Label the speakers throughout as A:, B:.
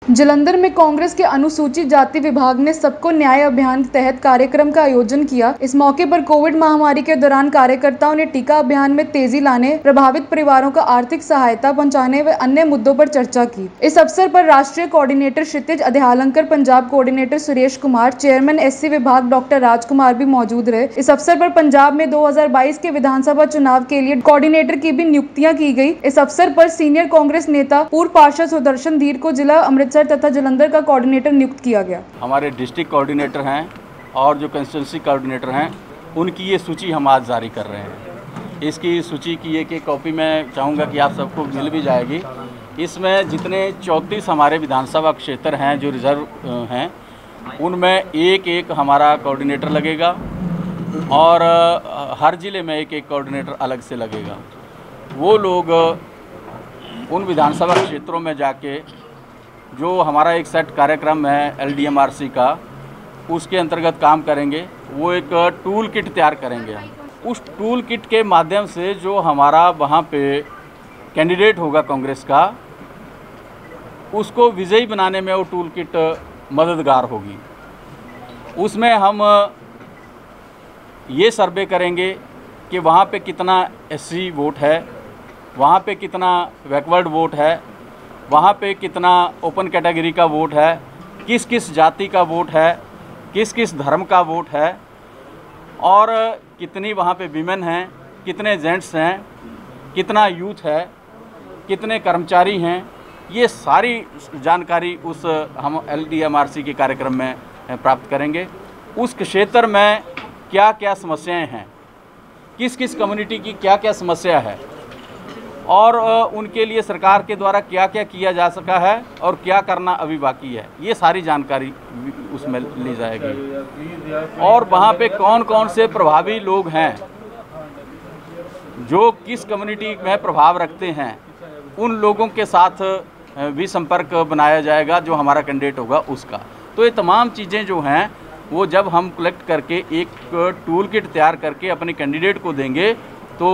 A: जालंधर में कांग्रेस के अनुसूचित जाति विभाग ने सबको न्याय अभियान के तहत कार्यक्रम का आयोजन किया। इस मौके पर कोविड महामारी के दौरान कार्यकर्ताओं ने टीका अभियान में तेजी लाने, प्रभावित परिवारों को आर्थिक सहायता पहुंचाने व अन्य मुद्दों पर चर्चा की। इस अवसर पर राष्ट्रीय coordinator Kshitij Adhyalankar, Punjab coordinator Suresh Kumar, chairman SC विभाग डॉक्टर राजकुमार भी मौजूद रहे। इस अवसर पर पंजाब में 2022 के विधानसभा चुनाव के लिए कोऑर्डिनेटर की भी नियुक्तियां की गई। इस अवसर पर सीनियर कांग्रेस नेता पूर्व पार्षद सुदर्शन धीर को जिला अमृतसर तथा जालंधर का कोऑर्डिनेटर नियुक्त किया गया।
B: हमारे डिस्ट्रिक्ट कोऑर्डिनेटर हैं और जो कंस्टिट्यूंसी कोऑर्डिनेटर हैं, उनकी ये सूची हम आज जारी कर रहे हैं। इसकी सूची की एक कॉपी मैं चाहूँगा कि आप सबको मिल भी जाएगी। इसमें जितने 34 हमारे विधानसभा क्षेत्र हैं जो रिजर्व हैं, उनमें एक हमारा कोऑर्डिनेटर लगेगा और हर ज़िले में एक कोऑर्डिनेटर अलग से लगेगा। वो लोग उन विधानसभा क्षेत्रों में जाके जो हमारा एक सेट कार्यक्रम है LDMRC का, उसके अंतर्गत काम करेंगे। वो एक टूल किट तैयार करेंगे। उस टूल किट के माध्यम से जो हमारा वहाँ पे कैंडिडेट होगा कांग्रेस का, उसको विजयी बनाने में वो टूल किट मददगार होगी। उसमें हम ये सर्वे करेंगे कि वहाँ पे कितना SC वोट है, वहाँ पे कितना बैकवर्ड वोट है, वहाँ पे कितना ओपन कैटेगरी का वोट है, किस किस जाति का वोट है, किस किस धर्म का वोट है और कितनी वहाँ पे विमेन हैं, कितने जेंट्स हैं, कितना यूथ है, कितने कर्मचारी हैं। ये सारी जानकारी उस हम LDMRC के कार्यक्रम में प्राप्त करेंगे। उस क्षेत्र में क्या क्या समस्याएं हैं, किस किस कम्युनिटी की क्या क्या समस्या है और उनके लिए सरकार के द्वारा क्या क्या किया जा सका है और क्या करना अभी बाकी है, ये सारी जानकारी उसमें ली जाएगी। और वहाँ पे कौन कौन से प्रभावी लोग हैं जो किस कम्युनिटी में प्रभाव रखते हैं, उन लोगों के साथ भी संपर्क बनाया जाएगा जो हमारा कैंडिडेट होगा उसका। तो ये तमाम चीज़ें जो हैं वो जब हम कलेक्ट करके एक टूल किट तैयार करके अपने कैंडिडेट को देंगे तो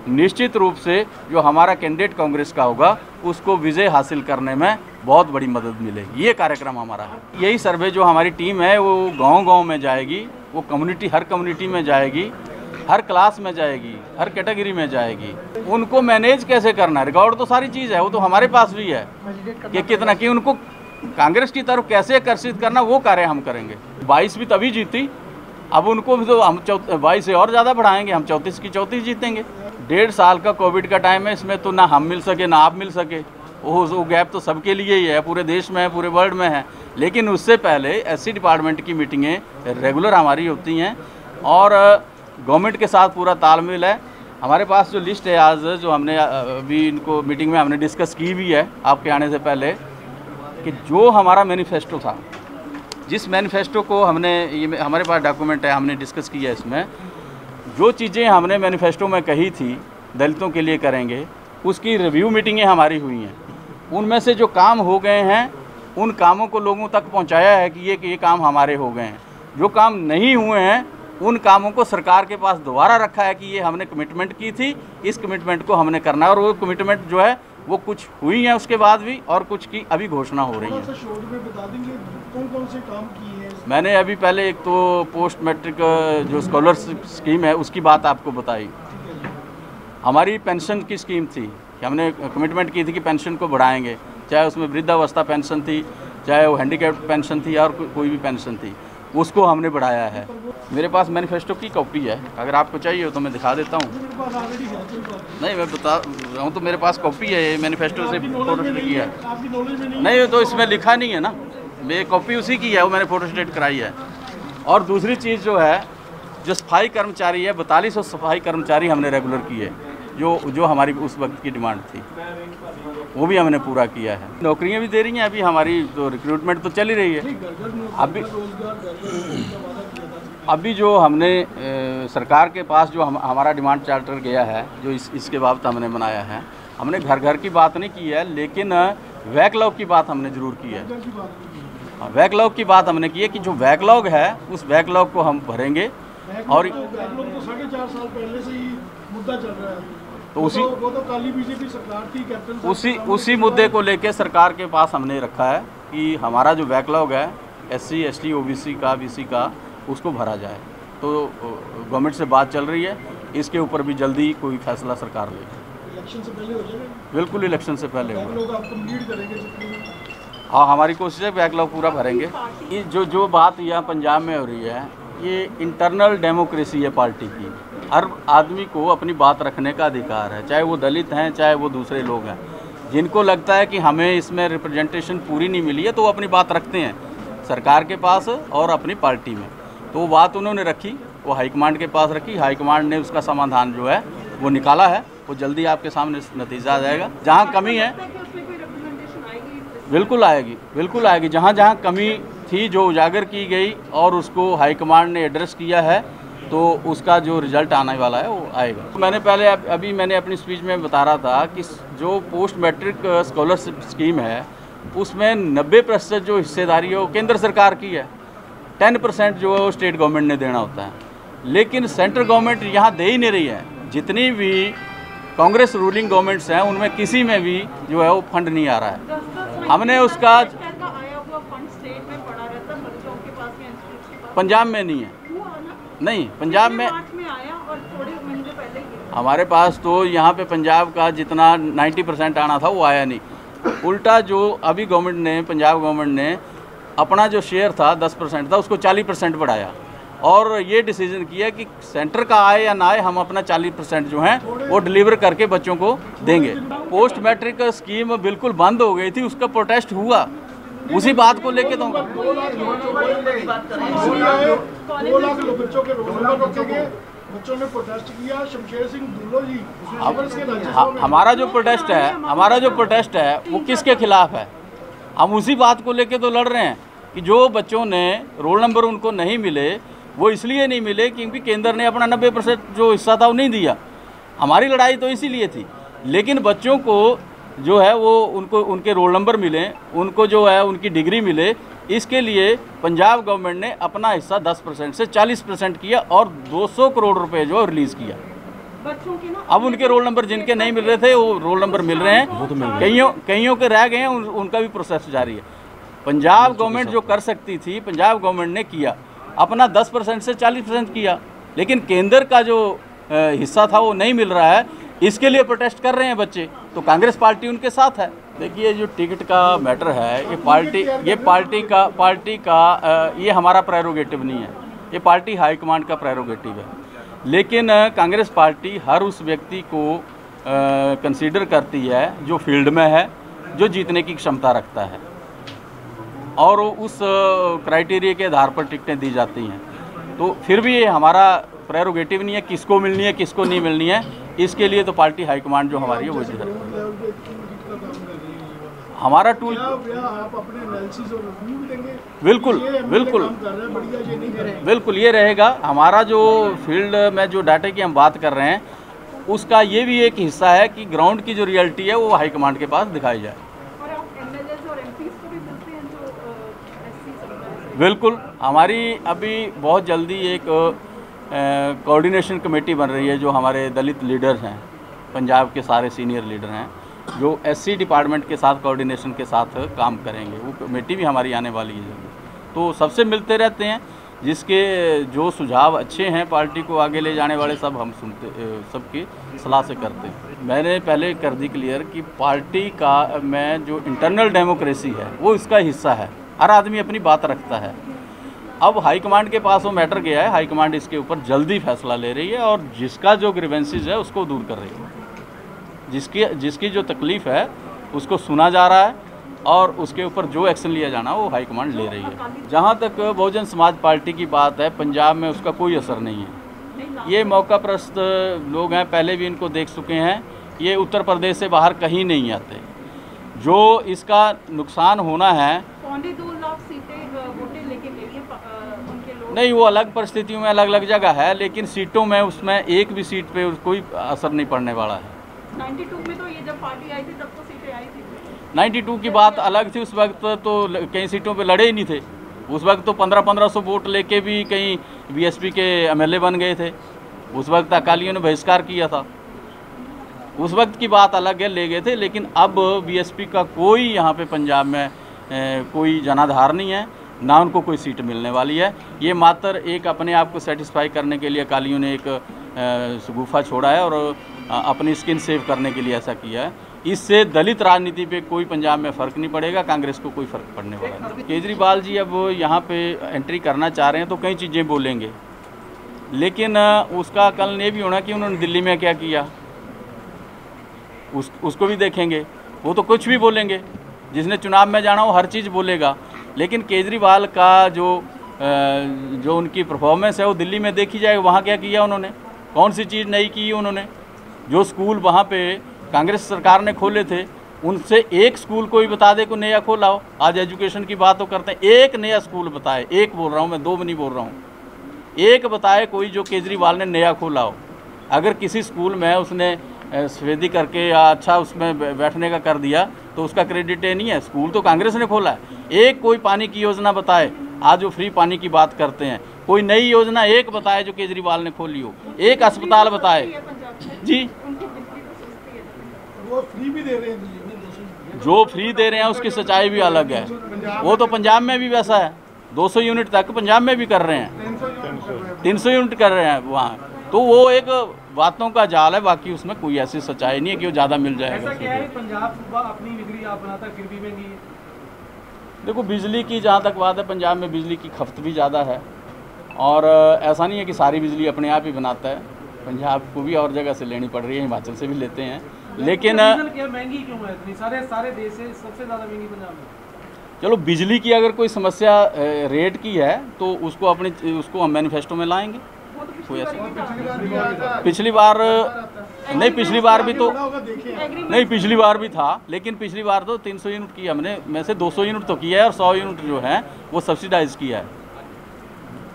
B: निश्चित रूप से जो हमारा कैंडिडेट कांग्रेस का होगा उसको विजय हासिल करने में बहुत बड़ी मदद मिलेगी। ये कार्यक्रम हमारा है। यही सर्वे जो हमारी टीम है वो गांव-गांव में जाएगी, वो हर कम्युनिटी में जाएगी, हर क्लास में जाएगी, हर कैटेगरी में जाएगी। उनको मैनेज कैसे करना है, रिकॉर्ड तो सारी चीज़ है, वो तो हमारे पास भी है कि कितना कि उनको कांग्रेस की तरफ कैसे आकर्षित करना, वो कार्य हम करेंगे। 22 भी तभी जीती, अब उनको भी तो हम 22 से और ज़्यादा बढ़ाएंगे, हम 34 की 34 जीतेंगे। 1.5 साल का कोविड का टाइम है, इसमें तो ना हम मिल सके ना आप मिल सके। वो गैप तो सबके लिए ही है, पूरे देश में है, पूरे वर्ल्ड में है। लेकिन उससे पहले SC डिपार्टमेंट की मीटिंगें रेगुलर हमारी होती हैं और गवर्नमेंट के साथ पूरा तालमेल है। हमारे पास जो लिस्ट है आज, जो हमने अभी इनको मीटिंग में हमने डिस्कस की भी है आपके आने से पहले, कि जो हमारा मैनिफेस्टो था, जिस मैनिफेस्टो को हमने, ये हमारे पास डॉक्यूमेंट है, हमने डिस्कस किया, इसमें जो चीज़ें हमने मैनिफेस्टो में कही थी दलितों के लिए करेंगे, उसकी रिव्यू मीटिंगें हमारी हुई हैं। उनमें से जो काम हो गए हैं उन कामों को लोगों तक पहुंचाया है कि ये काम हमारे हो गए हैं। जो काम नहीं हुए हैं उन कामों को सरकार के पास दोबारा रखा है कि ये हमने कमिटमेंट की थी, इस कमिटमेंट को हमने करना है। और वो कमिटमेंट जो है वो कुछ हुई है उसके बाद भी, और कुछ की अभी घोषणा हो रही है।
C: कौन से काम किए हैं?
B: मैंने अभी पहले एक तो पोस्ट मैट्रिक जो स्कॉलरशिप स्कीम है उसकी बात आपको बताई। हमारी पेंशन की स्कीम थी कि हमने कमिटमेंट की थी कि पेंशन को बढ़ाएंगे, चाहे उसमें वृद्धावस्था पेंशन थी, चाहे वो हैंडीकैप्ड पेंशन थी और कोई भी पेंशन थी, उसको हमने बढ़ाया है। मेरे पास मैनिफेस्टो की कॉपी है, अगर आपको चाहिए हो तो मैं दिखा देता हूँ। नहीं, मैं बता रहा हूँ, तो मेरे पास कॉपी है, मैनिफेस्टो से फोटोस्टेट किया है। नहीं तो इसमें लिखा नहीं है ना, मेरी कॉपी उसी की है, वो मैंने फोटोस्टेट कराई है। और दूसरी चीज़ जो है, जो सफाई कर्मचारी है, 4200 सफाई कर्मचारी हमने रेगुलर किए, जो हमारी उस वक्त की डिमांड थी, वो भी हमने पूरा किया है। नौकरियां भी दे रही हैं, अभी हमारी तो रिक्रूटमेंट तो चल ही रही है। अभी जो हमने सरकार के पास जो हमारा डिमांड चार्टर गया है, जो इसके बाबत हमने बनाया है, हमने घर घर की बात नहीं की है, लेकिन बैकलॉग की बात हमने ज़रूर की है। बैकलॉग की बात हमने की है कि जो बैकलॉग है उस बैकलॉग को हम भरेंगे। और
C: तो 4.5 साल पहले से ही मुद्दा चल रहा है,
B: तो
C: वो तो काली बीजेपी सरकार थी, कैप्टन
B: उसी मुद्दे को लेके सरकार के पास हमने रखा है कि हमारा जो बैकलॉग है SC ST OBC का BC का उसको भरा जाए। तो गवर्नमेंट से बात चल रही है, इसके ऊपर भी जल्दी कोई फैसला सरकार लेगी।
C: इलेक्शन से पहले हो जाएगा?
B: बिल्कुल इलेक्शन से पहले होगा।
C: लोग आप कंप्लीट करेंगे जितनी?
B: हाँ, हमारी कोशिश है बैकलॉग पूरा भरेंगे। ये जो बात यहाँ पंजाब में हो रही है, ये इंटरनल डेमोक्रेसी है पार्टी की। हर आदमी को अपनी बात रखने का अधिकार है, चाहे वो दलित हैं चाहे वो दूसरे लोग हैं। जिनको लगता है कि हमें इसमें रिप्रेजेंटेशन पूरी नहीं मिली है तो वो अपनी बात रखते हैं सरकार के पास और अपनी पार्टी में। तो वो बात उन्होंने रखी, वो हाईकमांड के पास रखी, हाईकमांड ने उसका समाधान जो है वो निकाला है। वो जल्दी आपके सामने नतीजा आ जाएगा। जहाँ कमी है बिल्कुल आएगी, बिल्कुल आएगी। जहाँ जहाँ कमी थी जो उजागर की गई और उसको हाईकमांड ने एड्रेस किया है तो उसका जो रिजल्ट आने वाला है वो आएगा। तो मैंने पहले अभी मैंने अपनी स्पीच में बता रहा था कि जो पोस्ट मैट्रिक स्कॉलरशिप स्कीम है उसमें 90% जो हिस्सेदारी है वो केंद्र सरकार की है, 10% जो है वो स्टेट गवर्नमेंट ने देना होता है। लेकिन सेंट्रल गवर्नमेंट यहाँ दे ही नहीं रही है। जितनी भी कांग्रेस रूलिंग गवर्नमेंट्स हैं उनमें किसी में भी जो है वो फंड नहीं आ रहा है। हमने उसका पंजाब में नहीं है, नहीं पंजाब में हमारे पास तो यहाँ पे पंजाब का जितना 90% आना था वो आया नहीं। उल्टा जो अभी गवर्नमेंट ने, पंजाब गवर्नमेंट ने अपना जो शेयर था 10% था उसको 40% बढ़ाया और ये डिसीजन किया कि सेंटर का आए या ना आए हम अपना 40% जो है वो डिलीवर करके बच्चों को देंगे। पोस्ट मैट्रिक स्कीम बिल्कुल बंद हो गई थी, उसका प्रोटेस्ट हुआ, उसी बात को लेके तो
C: 2 लाख बच्चों के रोल नंबर रखे गए, बच्चों ने प्रोटेस्ट किया। शमशेर सिंह दुल्लो जी
B: हमारा जो प्रोटेस्ट है वो किसके खिलाफ है? हम उसी बात को लेके तो लड़ रहे हैं कि जो बच्चों ने रोल नंबर उनको नहीं मिले वो इसलिए नहीं मिले क्योंकि केंद्र ने अपना 90% जो हिस्सा था वो नहीं दिया। हमारी लड़ाई तो इसीलिए थी। लेकिन बच्चों को जो है वो उनको उनके रोल नंबर मिले, उनको जो है उनकी डिग्री मिले, इसके लिए पंजाब गवर्नमेंट ने अपना हिस्सा 10% से 40% किया और 200 करोड़ रुपए जो रिलीज़ किया। अब उनके रोल नंबर जिनके नहीं मिल रहे थे वो रोल नंबर मिल रहे हैं, कईयों के रह गए हैं, उनका भी प्रोसेस जारी है। पंजाब गवर्नमेंट जो कर सकती थी पंजाब गवर्नमेंट ने किया, अपना 10% से 40% किया, लेकिन केंद्र का जो हिस्सा था वो नहीं मिल रहा है, इसके लिए प्रोटेस्ट कर रहे हैं बच्चे। तो कांग्रेस पार्टी उनके साथ है। देखिए जो टिकट का मैटर है ये पार्टी का ये हमारा प्रेरोगेटिव नहीं है, ये पार्टी हाईकमांड का प्रेरोगेटिव है। लेकिन कांग्रेस पार्टी हर उस व्यक्ति को कंसीडर करती है जो फील्ड में है, जो जीतने की क्षमता रखता है और उस क्राइटेरिया के आधार पर टिकटें दी जाती हैं। तो फिर भी ये हमारा प्रेरोगेटिव नहीं है किसको मिलनी है किसको नहीं मिलनी है, इसके लिए तो पार्टी हाईकमांड जो हमारी है वो हमारा टूल
C: आप अपने एनालिसिस और रिव्यू देंगे।
B: बिल्कुल ये रहेगा। हमारा जो फील्ड में जो डाटा की हम बात कर रहे हैं उसका ये भी एक हिस्सा है कि ग्राउंड की जो रियलिटी है वो हाईकमांड के पास दिखाई जाए। बिल्कुल, हमारी अभी बहुत जल्दी एक कोऑर्डिनेशन कमेटी बन रही है जो हमारे दलित लीडर्स हैं, पंजाब के सारे सीनियर लीडर हैं जो SC डिपार्टमेंट के साथ कोऑर्डिनेशन के साथ काम करेंगे। वो कमेटी भी हमारी आने वाली है, तो सबसे मिलते रहते हैं, जिसके जो सुझाव अच्छे हैं पार्टी को आगे ले जाने वाले सब हम सुनते, सबकी सलाह से करते हैं। मैंने पहले कर दी क्लियर कि पार्टी का में जो इंटरनल डेमोक्रेसी है वो इसका हिस्सा है, हर आदमी अपनी बात रखता है। अब हाईकमांड के पास वो मैटर गया है, हाईकमांड इसके ऊपर जल्दी फैसला ले रही है और जिसका जो ग्रीवेंसेस है उसको दूर कर रही है, जिसकी जो तकलीफ़ है उसको सुना जा रहा है और उसके ऊपर जो एक्शन लिया जाना वो हाईकमांड ले रही है। जहाँ तक बहुजन समाज पार्टी की बात है, पंजाब में उसका कोई असर नहीं है। ये मौकाप्रस्त लोग हैं, पहले भी इनको देख चुके हैं, ये उत्तर प्रदेश से बाहर कहीं नहीं आते। जो इसका नुकसान होना है
D: 2 लाख सीटें वोटें लेके ले लिए उनके लोग,
B: नहीं, वो अलग परिस्थितियों में अलग अलग जगह है, लेकिन सीटों में उसमें एक भी सीट पे कोई असर नहीं पड़ने वाला है।
D: 92 में तो ये जब पार्टी आई थी तब तो सीटें आई थी।
B: 92 की बात अलग थी, उस वक्त तो कई सीटों पे लड़े ही नहीं थे। उस वक्त तो 1500 वोट लेके भी कई BSP के MLA बन गए थे। उस वक्त अकालियों ने बहिष्कार किया था, उस वक्त की बात अलग है, ले गए थे। लेकिन अब BSP का कोई यहाँ पे पंजाब में कोई जनाधार नहीं है, ना उनको कोई सीट मिलने वाली है। ये मात्र एक अपने आप को सेटिस्फाई करने के लिए अकालियों ने एक शगुफा छोड़ा है और अपनी स्किन सेव करने के लिए ऐसा किया है। इससे दलित राजनीति पे कोई पंजाब में फ़र्क नहीं पड़ेगा, कांग्रेस को कोई फ़र्क पड़ने वाला नहीं। केजरीवाल जी अब यहाँ पे एंट्री करना चाह रहे हैं तो कई चीज़ें बोलेंगे, लेकिन उसका कल ये भी होना कि उन्होंने दिल्ली में क्या किया उसको भी देखेंगे। वो तो कुछ भी बोलेंगे, जिसने चुनाव में जाना वो हर चीज़ बोलेगा, लेकिन केजरीवाल का जो उनकी परफॉर्मेंस है वो दिल्ली में देखी जाएगी। वहाँ क्या किया उन्होंने, कौन सी चीज़ नई की उन्होंने। जो स्कूल वहाँ पे कांग्रेस सरकार ने खोले थे, उनसे एक स्कूल कोई बता दे को नया खोला हो। आज एजुकेशन की बात तो करते हैं, एक नया स्कूल बताए, एक बोल रहा हूँ मैं, दो नहीं बोल रहा हूँ, एक बताए कोई जो केजरीवाल ने नया खोला हो। अगर किसी स्कूल में उसने सफेदी करके या अच्छा उसमें बैठने का कर दिया तो उसका क्रेडिट ये नहीं है, स्कूल तो कांग्रेस ने खोला है। एक कोई पानी की योजना बताए, आज वो फ्री पानी की बात करते हैं, कोई नई योजना एक बताए जो केजरीवाल ने खोली हो, एक अस्पताल बताए जी।
C: वो फ्री भी दे रहे हैं,
B: जो फ्री दे रहे हैं उसकी सच्चाई भी अलग है। वो तो पंजाब में भी वैसा है, 200 यूनिट तक पंजाब में भी कर रहे हैं, 300 यूनिट कर रहे हैं वहाँ। तो वो एक बातों का जाल है, बाकी उसमें कोई ऐसी सच्चाई नहीं है कि वो ज़्यादा मिल जाएगा।
E: ऐसा क्या है, पंजाब सूबा अपनी बिजली आप बनाता है फिर भी महंगी है?
B: देखो बिजली की जहाँ तक बात है, पंजाब में बिजली की खपत भी ज़्यादा है, और ऐसा नहीं है कि सारी बिजली अपने आप ही बनाता है। पंजाब को भी और जगह से लेनी पड़ रही है, हिमाचल से भी लेते हैं, लेकिन
E: क्या महंगी क्यों है इतनी? सारे देश से सबसे ज़्यादा महंगी पंजाब में।
B: चलो बिजली की अगर कोई समस्या रेट की है तो उसको हम मैनिफेस्टो में लाएंगे। कोई ऐसा पिछली बार नहीं, पिछली बार भी तो नहीं, पिछली बार भी था, लेकिन पिछली बार तो 300 यूनिट की हमने में से 200 यूनिट तो किया है और 100 यूनिट जो है वो सब्सिडाइज किया है।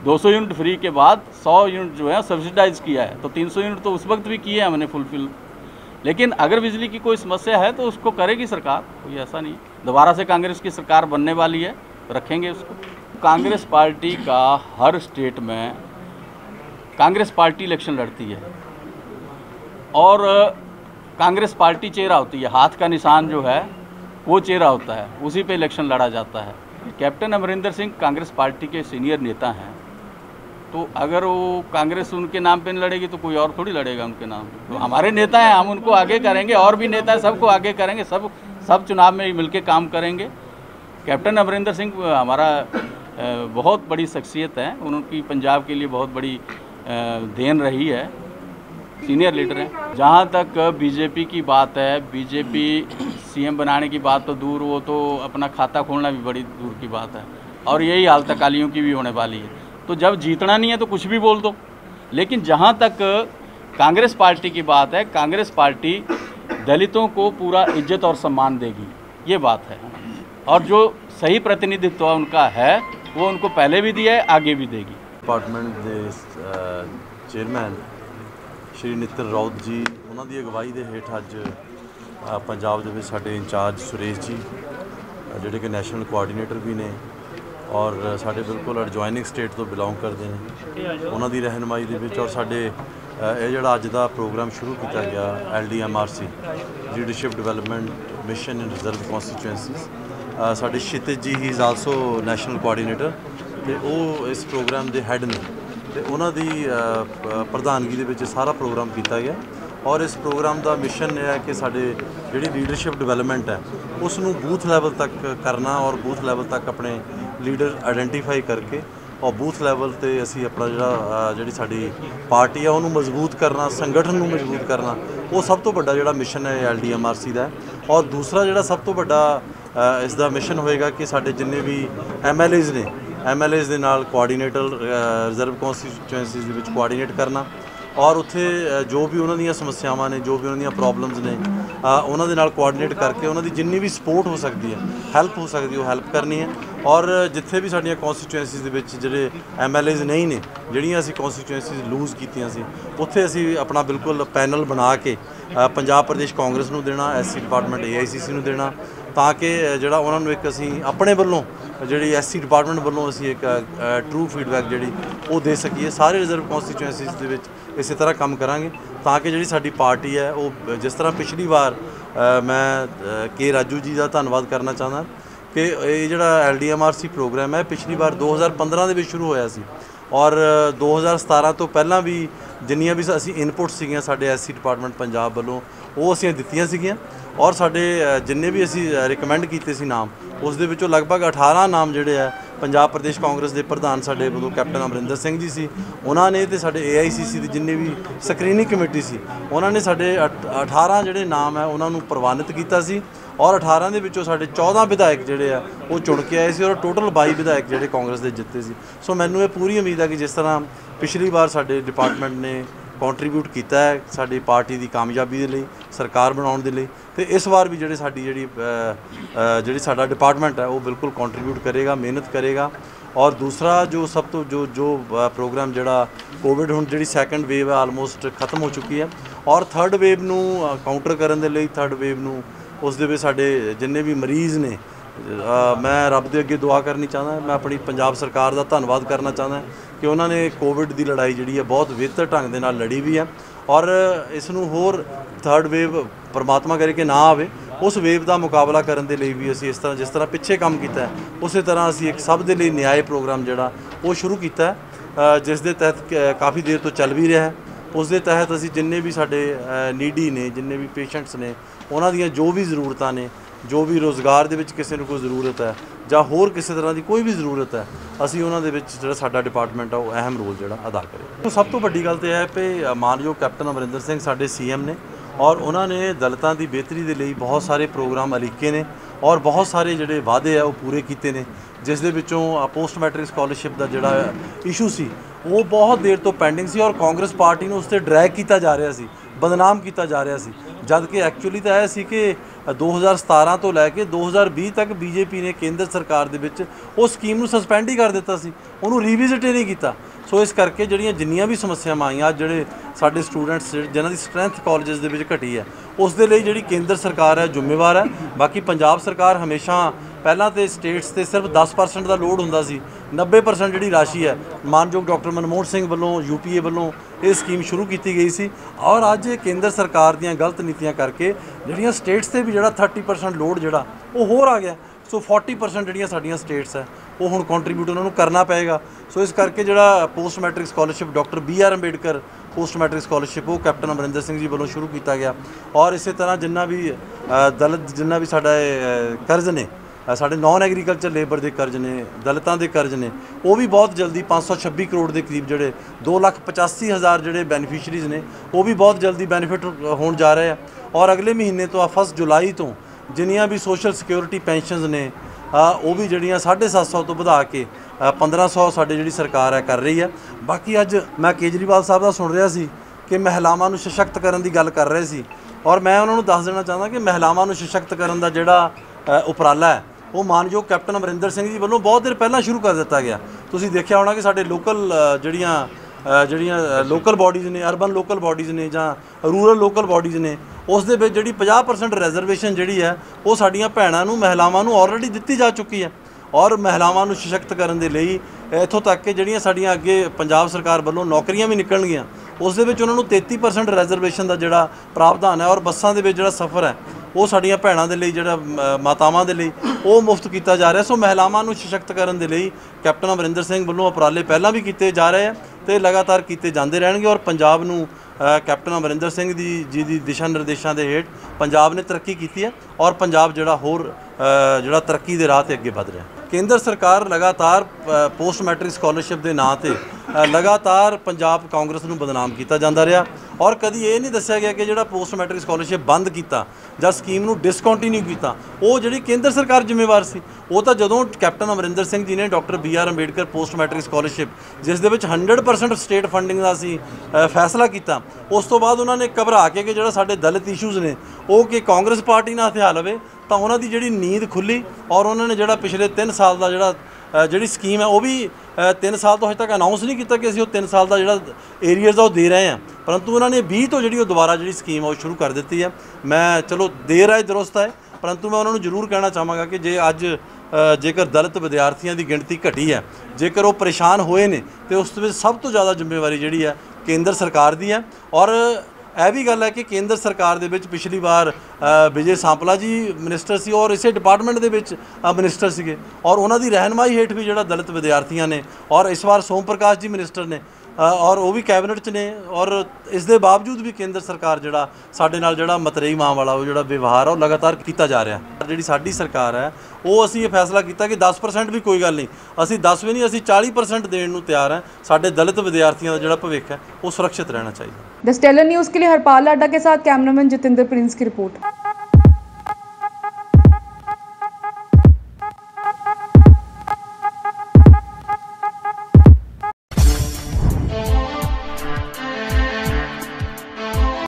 B: 200 यूनिट फ्री के बाद 100 यूनिट जो है सब्सिडाइज किया है, तो 300 यूनिट तो उस वक्त भी किए हैं हमने फुलफिल। लेकिन अगर बिजली की कोई समस्या है तो उसको करेगी सरकार, कोई ऐसा नहीं। दोबारा से कांग्रेस की सरकार बनने वाली है, रखेंगे उसको। कांग्रेस पार्टी का हर स्टेट में कांग्रेस पार्टी इलेक्शन लड़ती है और कांग्रेस पार्टी चेहरा होती है, हाथ का निशान जो है वो चेहरा होता है, उसी पे इलेक्शन लड़ा जाता है। कैप्टन अमरिंदर सिंह कांग्रेस पार्टी के सीनियर नेता हैं, तो अगर वो कांग्रेस उनके नाम पे नहीं लड़ेगी तो कोई और थोड़ी लड़ेगा उनके नाम पे। तो हमारे नेता हैं, हम उनको आगे करेंगे, और भी नेता है सबको आगे करेंगे, सब चुनाव में मिलके काम करेंगे। कैप्टन अमरिंदर सिंह हमारा बहुत बड़ी शख्सियत है, उनकी पंजाब के लिए बहुत बड़ी देन रही है, सीनियर लीडर हैं। जहाँ तक बीजेपी की बात है, बीजेपी सीएम बनाने की बात तो दूर, वो तो अपना खाता खोलना भी बड़ी दूर की बात है, और यही हालत अकालियों की भी होने वाली है। तो जब जीतना नहीं है तो कुछ भी बोल दो, लेकिन जहाँ तक कांग्रेस पार्टी की बात है, कांग्रेस पार्टी दलितों को पूरा इज्जत और सम्मान देगी, ये बात है। और जो सही प्रतिनिधित्व उनका है वो उनको पहले भी दिया है, आगे भी देगी।
F: डिपार्टमेंट के चेयरमैन श्री नितिन राउत जी, उन्होंने की अगवाई के हेठ अज पंजाब के साडे इंचार्ज सुरेश जी जोड़े कि नैशनल कोआर्डीनेटर भी ने और साडे बिल्कुल एडजॉइनिंग स्टेट तो बिलोंग करते हैं, उन्होंने रहनुमाई के और साडे ये जोड़ा अज का प्रोग्राम शुरू किया गया LDMRC leadership development mission in reserve constituencies, साडे Kshitij ji he is also national coordinator, तो वो इस प्रोग्राम के हैड ने, तो उन्होंने प्रधानगी के सारा प्रोग्राम किया गया। और इस प्रोग्राम का मिशन यह है कि साडे जिहड़ी लीडरशिप डिवेलपमेंट है उसनू बूथ लैवल तक करना और बूथ लैवल तक अपने लीडर आइडेंटिफाई करके और बूथ लैवल ते असी अपना जिहड़ी साडी पार्टी है उन्होंने मजबूत करना, संगठन को मजबूत करना, वो सब तो बड़ा जिहड़ा मिशन है LDMRC का है। और दूसरा जिहड़ा सब तो बड़ा इसका मिशन होएगा कि साडे जिन्ने भी MLAs ने, MLAs दे नाल कोआर्डीनेटर रिजर्व कॉन्स्टिट्यूएंसीज दे विच कोआर्डीनेट करना और उत्थे जो भी उन्होंने समस्यावां ने, जो भी उन्होंने प्रॉब्लम्स ने, उन्होंने नाल कोआर्डीनेट करके उन्होंने जिन्नी भी सपोर्ट हो सकती है, हैल्प हो सकती है, वो हैल्प करनी है। और जिथे भी साडियां कॉन्स्टिट्यूएंसीज दे विच जिहड़े MLAs नहीं ने, जिहड़ियां असीं कॉन्स्टिट्यूएंसीज लूज़ कीतियां सी, उत्थे असीं अपना बिल्कुल पैनल बना के पंजाब प्रदेश कांग्रेस नूं देना, SC डिपार्टमेंट AICC नूं देना, ताकि जिहड़ा उन्हां नूं एक असीं अपने वल्लों जिहड़ी SC डिपार्टमेंट वल्लों असीं एक ट्रू फीडबैक जिहड़ी वो दे सकीए। सारे रिजर्व कॉन्स्टिट्यूएंसीज दे विच इस तरह काम करांगे ताकि जिहड़ी साडी पार्टी है वो जिस तरह पिछली बार मैं के राजू जी का धन्नवाद करना चाहता कि ये जिहड़ा LDMRC प्रोग्राम है पिछली बार 2015 ਦੇ ਵਿੱਚ ਸ਼ੁਰੂ ਹੋਇਆ ਸੀ और 2017 ਤੋਂ ਪਹਿਲਾਂ ਵੀ ਜਿੰਨੀਆਂ ਵੀ ਅਸੀਂ ਇਨਪੁਟ ਸੀਗੀਆਂ ਸਾਡੇ SC ਡਿਪਾਰਟਮੈਂਟ ਪੰਜਾਬ ਵੱਲੋਂ ਉਹ ਅਸੀਂ ਦਿੱਤੀਆਂ ਸੀਗੀਆਂ और ਸਾਡੇ ਜਿੰਨੇ ਵੀ ਅਸੀਂ ਰਿਕਮੈਂਡ ਕੀਤੇ ਸੀ ਨਾਮ ਉਸ ਦੇ ਵਿੱਚੋਂ ਲਗਭਗ 18 ਨਾਮ ਜਿਹੜੇ ਆ ਪੰਜਾਬ ਪ੍ਰਦੇਸ਼ ਕਾਂਗਰਸ ਦੇ ਪ੍ਰਧਾਨ ਸਾਡੇ ਵੱਲੋਂ ਕੈਪਟਨ ਅਮਰਿੰਦਰ ਸਿੰਘ ਜੀ ਸੀ ਉਹਨਾਂ ਨੇ ਤੇ ਸਾਡੇ AICC ਦੀ ਜਿੰਨੇ ਵੀ ਸਕਰੀਨਿੰਗ ਕਮੇਟੀ ਸੀ ਉਹਨਾਂ ਨੇ ਸਾਡੇ 18 ਜਿਹੜੇ ਨਾਮ ਹੈ ਉਹਨਾਂ ਨੂੰ ਪ੍ਰਵਾਨਿਤ ਕੀਤਾ ਸੀ और 18 ਦੇ ਵਿੱਚੋਂ ਸਾਡੇ 14 ਵਿਧਾਇਕ ਜਿਹੜੇ ਆ ਉਹ ਚੁਣ ਕੇ ਆਏ ਸੀ और ਟੋਟਲ 22 ਵਿਧਾਇਕ ਜਿਹੜੇ ਕਾਂਗਰਸ ਦੇ ਜਿੱਤੇ ਸੀ। ਸੋ ਮੈਨੂੰ ਇਹ ਪੂਰੀ ਉਮੀਦ ਹੈ ਕਿ ਜਿਸ ਤਰ੍ਹਾਂ ਪਿਛਲੀ ਵਾਰ ਸਾਡੇ ਡਿਪਾਰਟਮੈਂਟ ਨੇ ਕੰਟਰੀਬਿਊਟ ਕੀਤਾ ਹੈ ਸਾਡੀ ਪਾਰਟੀ ਦੀ ਕਾਮਯਾਬੀ ਦੇ ਲਈ ਸਰਕਾਰ ਬਣਾਉਣ ਦੇ ਲਈ ਤੇ ਇਸ ਵਾਰ ਵੀ ਜਿਹੜੀ ਸਾਡਾ ਡਿਪਾਰਟਮੈਂਟ ਹੈ ਉਹ ਬਿਲकुल ਕੰਟਰੀਬਿਊਟ ਕਰੇਗਾ ਮਿਹਨਤ ਕਰੇਗਾ। और दूसरा जो सब तो जो प्रोग्राम जिहड़ा कोविड हुण जिहड़ी सैकेंड वेव है आलमोस्ट खत्म हो चुकी है और थर्ड वेव नूं काउंटर करन दे लई थर्ड वेव नूं उस दे विच साडे जिन्ने भी मरीज़ ने मैं रब दे अगे दुआ करनी चाहता मैं अपनी पंजाब सरकार का धन्नवाद करना चाहता कि उन्होंने कोविड की लड़ाई जिहड़ी है बहुत बेहतर ढंग दे नाल लड़ी भी है और इस नूं होर थर्ड वेव परमात्मा करे कि ना आवे उस वेव का मुकाबला करने के लिए भी असी इस तरह जिस तरह पिछे काम किया उस तरह असी एक सब के लिए न्याय प्रोग्राम जोड़ा वो शुरू किया जिस दे तहत काफ़ी देर तो चल भी रहा है उस दे तहत असी जिन्ने भी साडे नीडी ने जिन्ने भी पेशेंट्स ने उन्हां दियां जो भी ज़रूरतां ने जो भी रोज़गार दे विच किसी नूं कोई ज़रूरत है जां होर किसी तरह की कोई भी ज़रूरत है असी उन्हां दे विच जिहड़ा साडा डिपार्टमेंट है वो अहम रोल जिहड़ा अदा करे। तो सब तो वड्डी गल ते है कि मानयोग कैप्टन अमरिंदर सिंह साडे CM ने और उन्होंने दलितों की बेहतरी के लिए बहुत सारे प्रोग्राम अलीके ने और बहुत सारे जोड़े वादे है वो पूरे किए हैं जिस दे विचों पोस्ट मैट्रिक स्कॉलरशिप का जोड़ा इशू सी वो बहुत देर तो पेंडिंग सी और कांग्रेस पार्टी ने उस पर ड्रैग किया जा रहा सी बदनाम किया जा रहा सी जद कि एक्चुअली तो यह सी कि 2017 तो लैके 2020 तक बीजेपी ने केंद्र सरकार दे विच उस स्कीम नूं सस्पेंड ही कर दिता सी उन्होंने रिविजिट ही नहीं किया। सो इस करके जिन्नियां भी समस्यावां आईयां जिहड़े साडे स्टूडेंट्स जिन्हां दी स्ट्रेंथ कॉलेजेस दे विच घटी है उस दे लई जिहड़ी केंद्र सरकार है जिम्मेवार है। बाकी पंजाब सरकार हमेशा पहलां तो स्टेट्स से सिर्फ 10% का लोड हुंदा सी 90% जिहड़ी राशि है मानयोग डॉक्टर मनमोहन सिंह वालों UPA वालों ये स्कीम शुरू की गई सी और अज केंद्र सरकार दीयां गलत नीतियां करके जिहड़ियां स्टेट्स से भी जिहड़ा 30% लोड जिहड़ा वो होर आ गया। सो 40% जिहड़ियां साडीयां स्टेट्स है वो हुण कंट्रीब्यूट उन्होंने करना पेगा। सो इस करके जिहड़ा post matric scholarship doctor BR Ambedkar post matric scholarship वो कैप्टन अमरिंदर सिंह जी वालों शुरू किया गया और इस तरह जिन्ना भी दलित जिन्ना भी साडा कर्ज ने साढ़े नॉन एग्रीकल्चर लेबर के कर्ज ने दलितों के कर्ज ने वो भी बहुत जल्दी 526 करोड़ के करीब जोड़े 2,85,000 जोड़े बेनीफिशरीज़ ने वो भी बहुत जल्दी बेनीफिट होने जा रहे हैं और अगले महीने तो 1 जुलाई तो जिन्नियां भी सोशल सिक्योरिटी पेंशनस ने वो भी जड़ियाँ 750 तो बढ़ा के 1500 साढ़े जी सरकार है कर रही है। बाकी अज मैं केजरीवाल साहब का सुन रहा सी कि महिलावां नूं सशक्त करन दी गल कर रहे सी और मैं उन्होंने दस देना चाहता कि महिलावां नूं सशक्त करन दा जिहड़ा उपराला है वो मानयोग कैप्टन अमरिंदर सिंह जी वालों बहुत देर पहला शुरू कर दिता गया। तुसीं देखिया होना कि साडे लोकल ਜਿਹੜੀਆਂ लोकल बॉडीज़ ने अर्बन लोकल बॉडीज़ ने जां रूरल लोकल बॉडीज़ ने उस दे विच जिहड़ी 50% रिजर्वेशन जिहड़ी है वो साडीआं भैणां नूं महिलावां नूं ऑलरेडी दित्ती जा चुकी है और महिलावां नूं सशक्त करन दे लई इत्थों तक कि जिहड़ियां साडीआं अगे पंजाब सरकार वालों नौकरियां भी निकलणगीਆਂ उस दे विच उन्हां नूं 33% रिजर्वेशन का जिहड़ा प्रावधान है और बसां दे विच जिहड़ा सफ़र है वो साडीआं भैणां दे लई जिहड़ा मातावां दे लई वो मुफ्त किया जा रहा है। सो महिलावां नूं सशक्त करन दे लई कैप्टन अमरिंदर सिंह वालों उपराले पहलां भी किए जा रहे हैं तो लगातार किए जाते रहणगे और पंजाब नूं कैप्टन अमरिंदर सिंह जी दी दिशा निर्देशों के हेठ पंजाब ने तरक्की की है और पंजाब जिहड़ा होर जिहड़ा तरक्की के राह ते अगे वध रहा है। केंद्र सरकार लगातार पोस्ट मैट्रिक स्कॉलरशिप के नाँ ते लगातार पंजाब कांग्रेस नूं बदनाम किया जाता रहा और कभी ये नहीं दस्सिया गया कि जिहड़ा पोस्ट मैट्रिक स्कॉलरशिप बंद किया जां स्कीम नूं डिसकंटिन्यू किया वो जिहड़ी केंद्र सरकार जिम्मेवार सी। वो तो जदों कैप्टन अमरिंदर सिंह जी ने doctor BR Ambedkar post matric scholarship जिस दे विच 100% स्टेट फंडिंग का असीं फैसला किया उस तो बाद उन्होंने घबरा के कि जिहड़ा साडे दलित इशूज़ ने वो कि कांग्रेस पार्टी ना हथिया लवे तो उन्होंने जिहड़ी नींद खुली और उन्होंने जिहड़ा पिछले 3 साल का जिहड़ी स्कीम है वो भी 3 साल तो अजे तक अनाउंस नहीं किया कि असीं 3 साल का जिहड़ा एरियर्स वो दे रहे हैं परंतु उन्होंने 20 तो जिहड़ी दोबारा जिहड़ी स्कीम है वो शुरू कर दी है। मैं चलो देर आए दुरुस्त है परंतु मैं उन्होंने जरूर कहना चाहांगा कि जे अज जेकर दलित विद्यार्थियों की गिणती घटी है जेकर वो परेशान होए ने तो उस सब तो ज़्यादा जिम्मेवारी जिहड़ी है केंद्र सरकार दी है और ਇਹ ਵੀ ਗੱਲ ਹੈ ਕਿ ਕੇਂਦਰ ਸਰਕਾਰ ਦੇ ਵਿੱਚ ਪਿਛਲੀ ਵਾਰ ਵਿਜੇ ਸਾਂਪਲਾ ਜੀ ਮਿਨਿਸਟਰ ਸੀ ਔਰ ਇਸੇ ਡਿਪਾਰਟਮੈਂਟ ਦੇ ਵਿੱਚ ਮਿਨਿਸਟਰ ਸੀਗੇ ਔਰ ਉਹਨਾਂ ਦੀ ਰਹਿਨਮਾਈ ਹੇਠ ਵੀ ਜਿਹੜਾ ਦਲਿਤ ਵਿਦਿਆਰਥੀਆਂ ਨੇ ਔਰ ਇਸ ਵਾਰ ਸੋਮ ਪ੍ਰਕਾਸ਼ ਜੀ ਮਿਨਿਸਟਰ ਨੇ ਔਰ ਉਹ ਵੀ ਕੈਬਨਿਟ 'ਚ ਨੇ ਔਰ ਇਸ ਦੇ ਬਾਵਜੂਦ ਵੀ ਕੇਂਦਰ ਸਰਕਾਰ ਜਿਹੜਾ ਸਾਡੇ ਨਾਲ ਜਿਹੜਾ ਮਤਰੇਈ ਮਾਂ ਵਾਲਾ ਉਹ ਜਿਹੜਾ ਵਿਵਹਾਰ ਆ ਉਹ ਲਗਾਤਾਰ ਕੀਤਾ ਜਾ ਰਿਹਾ। ਜਿਹੜੀ ਸਾਡੀ ਸਰਕਾਰ ਹੈ ਉਹ ਅਸੀਂ ਇਹ ਫੈਸਲਾ ਕੀਤਾ ਕਿ 10% ਵੀ ਕੋਈ ਗੱਲ ਨਹੀਂ, ਅਸੀਂ 10 ਵੀ ਨਹੀਂ, ਅਸੀਂ 40% ਦੇਣ ਨੂੰ ਤਿਆਰ ਹਾਂ। ਸਾਡੇ ਦਲਿਤ ਵਿਦਿਆਰਥੀਆਂ ਦਾ ਜਿਹੜਾ ਭਵਿੱਖ है वो सुरक्षित रहना चाहिए।
A: द स्टेलर न्यूज़ के लिए हरपाल लाडा के साथ कैमरामैन जितेंद्र प्रिंस की रिपोर्ट।